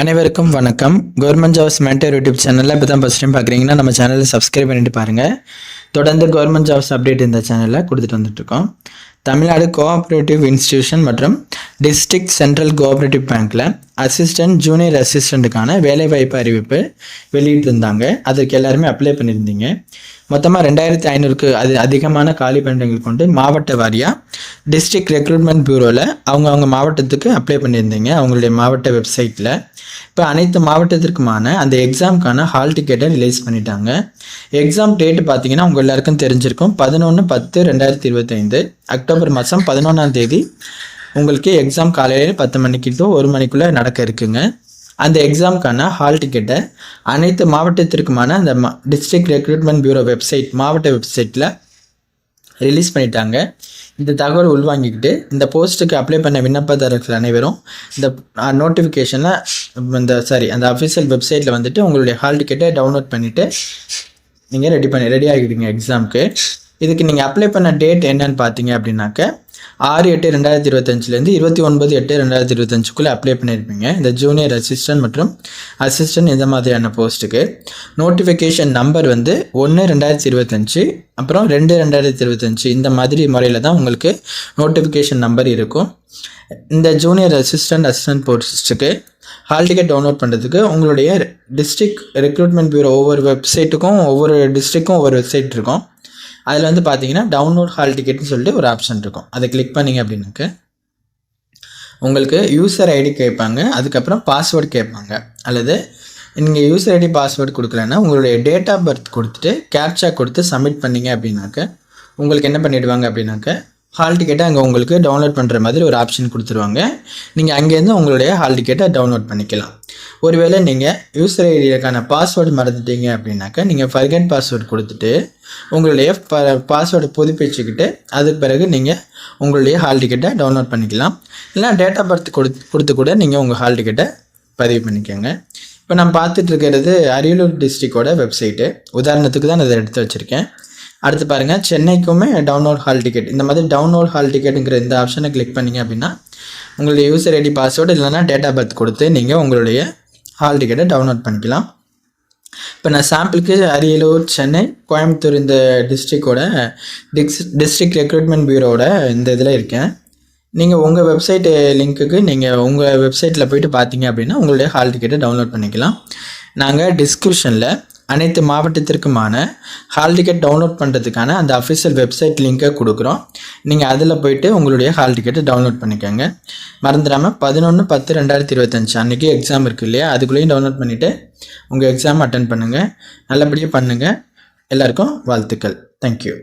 அனைவருக்கும் வணக்கம். Government jobs mentor YouTube சேனலில் இப்போ தான் ஃபஸ்ட் டைம் பார்க்குறீங்கன்னா நம்ம சேனலை சப்ஸ்கிரைப் பண்ணிட்டு பாருங்கள். தொடர்ந்து கவர்மெண்ட் ஜாப்ஸ் அப்டேட் இந்த சேனலில் கொடுத்துட்டு வந்துட்டுருக்கோம். தமிழ்நாடு கோஆப்ரேட்டிவ் இன்ஸ்டிடியூஷன் மற்றும் டிஸ்ட்ரிக்ட் சென்ட்ரல் கோஆப்ரேட்டிவ் பேங்க்கில் அசிஸ்டன்ட் ஜூனியர் அசிஸ்டண்ட்டுக்கான வேலைவாய்ப்பு அறிவிப்பு வெளியிட்டிருந்தாங்க. அதுக்கு எல்லாருமே அப்ளை பண்ணியிருந்தீங்க. மொத்தமாக 2500க்கு அதிகமான காலி பணியிடங்கள் கொண்டு மாவட்ட வாரியாக டிஸ்ட்ரிக்ட் ரெக்ரூட்மெண்ட் பியூரோவில் அவங்க மாவட்டத்துக்கு அப்ளை பண்ணியிருந்தீங்க அவங்களுடைய மாவட்ட வெப்சைட்டில். இப்போ அனைத்து மாவட்டத்திற்குமான அந்த எக்ஸாமுக்கான ஹால் டிக்கெட்டை ரிலீஸ் பண்ணிட்டாங்க. எக்ஸாம் டேட்டு பார்த்தீங்கன்னா உங்கள் எல்லாருக்கும் தெரிஞ்சிருக்கும். 11/10/2025 அக்டோபர் மாதம் 11ஆம் தேதி உங்களுக்கு எக்ஸாம் காலையில் 10 மணிக்கு to 1 மணிக்குள்ளே நடக்க இருக்குங்க. அந்த எக்ஸாமுக்கான ஹால் டிக்கெட்டை அனைத்து மாவட்டத்திற்குமான அந்த டிஸ்ட்ரிக்ட் ரெக்ரூட்மெண்ட் பியூரோ வெப்சைட் மாவட்ட வெப்சைட்டில் ரிலீஸ் பண்ணிட்டாங்க. இந்த தகவல் உள்வாங்கிக்கிட்டு இந்த போஸ்ட்டுக்கு அப்ளை பண்ண விண்ணப்பதாரர்கள் அனைவரும் இந்த நோட்டிஃபிகேஷனில் அந்த அஃபிஷியல் வெப்சைட்டில் வந்துட்டு உங்களுடைய ஹால் டிக்கெட்டை டவுன்லோட் பண்ணிவிட்டு நீங்கள் ரெடி ஆகிடுங்க எக்ஸாமுக்கு. இதுக்கு நீங்கள் அப்ளை பண்ண டேட் என்னன்னு பார்த்தீங்க அப்படின்னாக்க 6/8/2025 29/8/2025 அப்ளை பண்ணியிருப்பீங்க. இந்த ஜூனியர் அசிஸ்டன்ட் மற்றும் அசிஸ்டன்ட் இந்த மாதிரியான போஸ்ட்டுக்கு நோட்டிஃபிகேஷன் நம்பர் 1/2025 அப்புறம் 2/2025 இந்த மாதிரி முறையில் தான் உங்களுக்கு நோட்டிஃபிகேஷன் நம்பர் இருக்கும். இந்த ஜூனியர் அசிஸ்டன்ட் போஸ்ட்டுக்கு ஹால் டிக்கெட் டவுன்லோட் பண்ணுறதுக்கு உங்களுடைய டிஸ்ட்ரிக்ட் ரெக்ரூட்மெண்ட் பியூரோ ஒவ்வொரு வெப்சைட்டுக்கும் ஒவ்வொரு டிஸ்ட்ரிக்டும் ஒவ்வொரு வெப்சைட் இருக்கும். அதில் பார்த்தீங்கன்னா டவுன்லோட் ஹால் டிக்கெட்னு சொல்லிட்டு ஒரு ஆப்ஷன் இருக்கும். அதை கிளிக் பண்ணிங்க அப்படின்னாக்க உங்களுக்கு யூசர் ஐடி கேட்பாங்க, அதுக்கப்புறம் பாஸ்வேர்டு கேட்பாங்க. அல்லது நீங்கள் யூசர் ஐடி பாஸ்வேர்டு கொடுக்கலன்னா உங்களுடைய டேட் ஆஃப் பர்த் கொடுத்துட்டு கேப்சா கொடுத்து சப்மிட் பண்ணிங்க அப்படின்னாக்க உங்களுக்கு என்ன பண்ணிவிடுவாங்க அப்படின்னாக்க ஹால் டிக்கெட்டை அங்கே உங்களுக்கு டவுன்லோட் பண்ணுற மாதிரி ஒரு ஆப்ஷன் கொடுத்துருவாங்க. நீங்கள் அங்கேருந்து உங்களுடைய ஹால் டிக்கெட்டை டவுன்லோட் பண்ணிக்கலாம். ஒருவேளை நீங்கள் யூசர் ஐடிக்கான பாஸ்வேர்டு மறந்துட்டீங்க அப்படின்னாக்கா நீங்கள் ஃபர்கெட் பாஸ்வேர்டு கொடுத்துட்டு உங்களுடைய பாஸ்வேர்டை புதுப்பிச்சுக்கிட்டு அதுக்கு பிறகு நீங்கள் உங்களுடைய ஹால் டிக்கெட்டை டவுன்லோட் பண்ணிக்கலாம். இல்லைனா டேட் ஆஃப் பர்த் கொடுத்து கூட நீங்கள் உங்கள் ஹால் டிக்கெட்டை பதிவு பண்ணிக்கோங்க. இப்போ நான் பார்த்துட்டு இருக்கிறது அரியலூர் டிஸ்ட்ரிக்டோட வெப்சைட்டு, உதாரணத்துக்கு தான் நான் அதை எடுத்து வச்சுருக்கேன். அடுத்து பாருங்கள், சென்னைக்குமே டவுன்லோட் ஹால் டிக்கெட். இந்த மாதிரி டவுன்லோட் ஹால் டிக்கெட்டுங்கிற இந்த ஆப்ஷனை கிளிக் பண்ணிங்க அப்படின்னா உங்களுடைய யூசர் ஐடி பாஸ்வேர்டு இல்லைனா டேட் ஆஃப் பர்த் கொடுத்து நீங்கள் உங்களுடைய ஹால் டிக்கெட்டை டவுன்லோட் பண்ணிக்கலாம். இப்போ நான் சாம்பிளுக்கு அரியலூர், சென்னை, கோயம்புத்தூர் இந்த டிஸ்ட்ரிக்டோட டிஸ்ட்ரிக்ட் ரெக்ரூட்மெண்ட் பியூரோட இந்த இதில் இருக்கேன். நீங்கள் உங்கள் வெப்சைட் லிங்க்குக்கு நீங்கள் உங்கள் வெப்சைட்டில் போய்ட்டு பார்த்தீங்க அப்படின்னா உங்களுடைய ஹால் டிக்கெட்டை டவுன்லோட் பண்ணிக்கலாம். நாங்கள் டிஸ்கிரிப்ஷனில் அனைத்து மாவட்டத்திற்குமான ஹால் டிக்கெட் டவுன்லோட் பண்ணுறதுக்கான அந்த அஃபிஷியல் வெப்சைட் லிங்க்கை கொடுக்குறோம். நீங்கள் அதில் போய்ட்டு உங்களுடைய ஹால் டிக்கெட்டை டவுன்லோட் பண்ணிக்கோங்க. மறந்துடாமல் 11/10/2025 அன்றைக்கி எக்ஸாம் இருக்குது இல்லையா, அதுக்குள்ளேயும் டவுன்லோட் பண்ணிவிட்டு உங்கள் எக்ஸாம் அட்டன் பண்ணுங்கள். நல்லபடியாக பண்ணுங்கள். எல்லாருக்கும் வாழ்த்துக்கள். தேங்க்யூ.